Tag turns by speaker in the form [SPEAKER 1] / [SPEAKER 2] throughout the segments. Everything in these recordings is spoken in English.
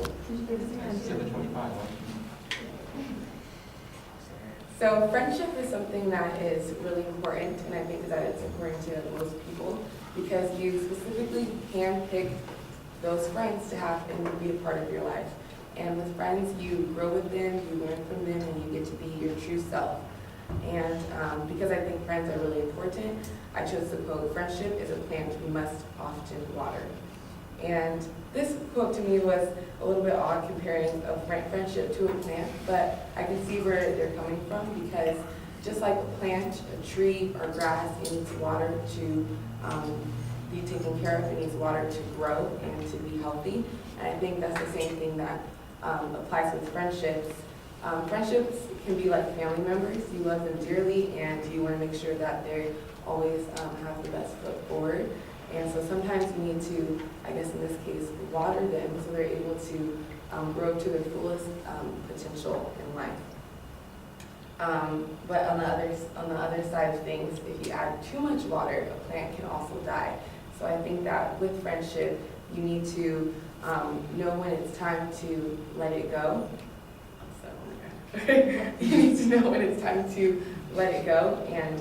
[SPEAKER 1] 7:25.
[SPEAKER 2] So friendship is something that is really important, and I think that it's important to most people because you specifically handpick those friends to have and be a part of your life. And with friends, you grow with them, you learn from them, and you get to be your true self. And because I think friends are really important, I chose the quote, "Friendship is a plant we must often water." And this quote to me was a little bit odd comparing a friendship to a plant, but I can see where they're coming from because just like a plant, a tree, or grass, it needs water to be taken care of. It needs water to grow and to be healthy. And I think that's the same thing that applies with friendships. Friendships can be like family members. You love them dearly and you want to make sure that they always have the best foot forward. And so sometimes you need to, I guess in this case, water them so they're able to grow to their fullest potential in life. But on the other side of things, if you add too much water, a plant can also die. So I think that with friendship, you need to know when it's time to let it go. You need to know when it's time to let it go, and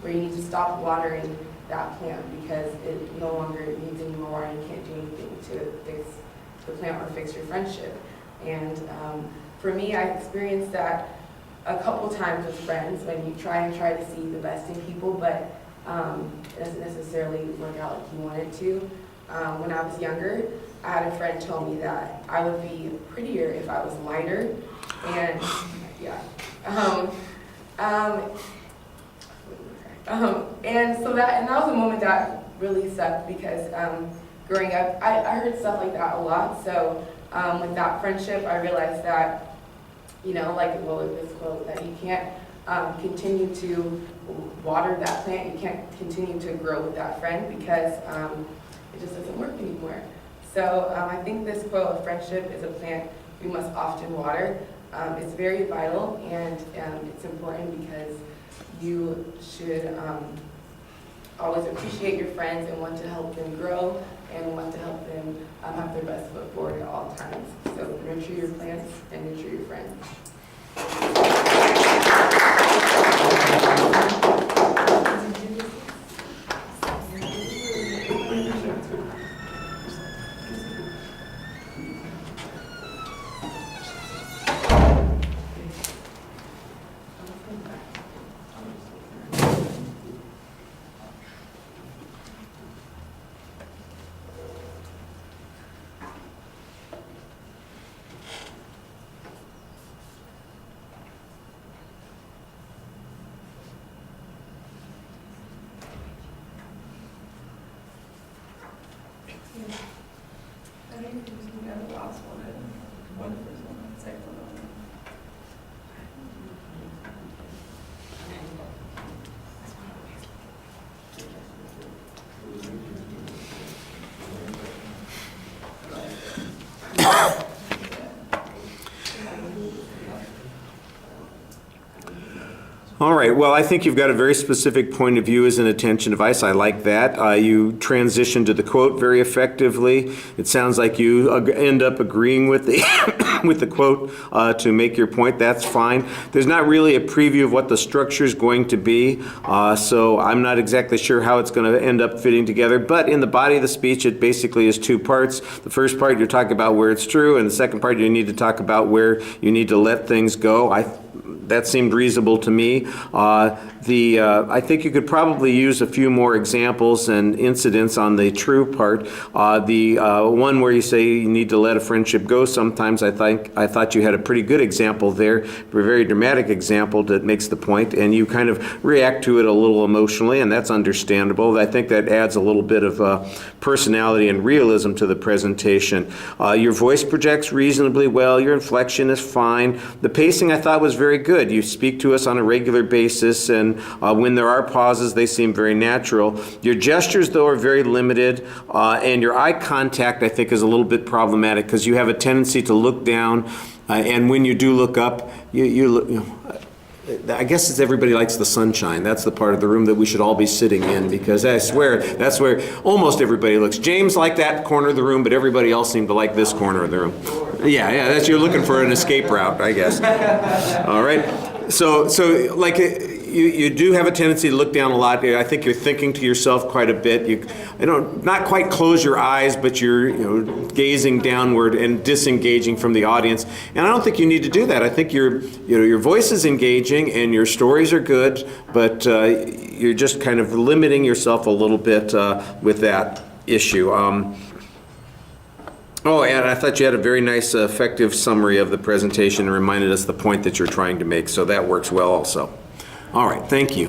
[SPEAKER 2] where you need to stop watering that plant because it no longer needs any more water and you can't do anything to fix the plant or fix your friendship. And for me, I experienced that a couple times with friends when you try to see the best in people, but it doesn't necessarily work out like you want it to. When I was younger, I had a friend tell me that I would be prettier if I was lighter, and yeah. And that was a moment that really sucked because growing up, I heard stuff like that a lot. So with that friendship, I realized that, like with this quote, that you can't continue to water that plant. You can't continue to grow with that friend because it just doesn't work anymore. So I think this quote of friendship is a plant we must often water. It's very vital and it's important because you should always appreciate your friends and want to help them grow and want to help them have their best foot forward at all times. So nurture your plants and nurture your friends.
[SPEAKER 3] I think we just need to have the last one and one first one and second one.
[SPEAKER 4] All right, well, I think you've got a very specific point of view as an attention device. I like that. You transitioned to the quote very effectively. It sounds like you end up agreeing with the with the quote to make your point. That's fine. There's not really a preview of what the structure is going to be, so I'm not exactly sure how it's going to end up fitting together. But in the body of the speech, it basically is two parts. The first part, you're talking about where it's true, and the second part, you need to talk about where you need to let things go. That seemed reasonable to me. I think you could probably use a few more examples and incidents on the true part. The one where you say you need to let a friendship go, sometimes I thought you had a pretty good example there, a very dramatic example that makes the point, and you kind of react to it a little emotionally, and that's understandable. I think that adds a little bit of personality and realism to the presentation. Your voice projects reasonably well. Your inflection is fine. The pacing I thought was very good. You speak to us on a regular basis, and when there are pauses, they seem very natural. Your gestures, though, are very limited, and your eye contact, I think, is a little bit problematic because you have a tendency to look down, and when you do look up, you look, I guess it's everybody likes the sunshine. That's the part of the room that we should all be sitting in, because I swear that's where almost everybody looks. James liked that corner of the room, but everybody else seemed to like this corner of the room. Yeah, that's, you're looking for an escape route, I guess. All right. So like you do have a tendency to look down a lot. I think you're thinking to yourself quite a bit. You not quite close your eyes, but you're gazing downward and disengaging from the audience. And I don't think you need to do that. I think your voice is engaging and your stories are good, but you're just kind of limiting yourself a little bit with that issue. Oh, and I thought you had a very nice, effective summary of the presentation and reminded us the point that you're trying to make, so that works well also. All right, thank you.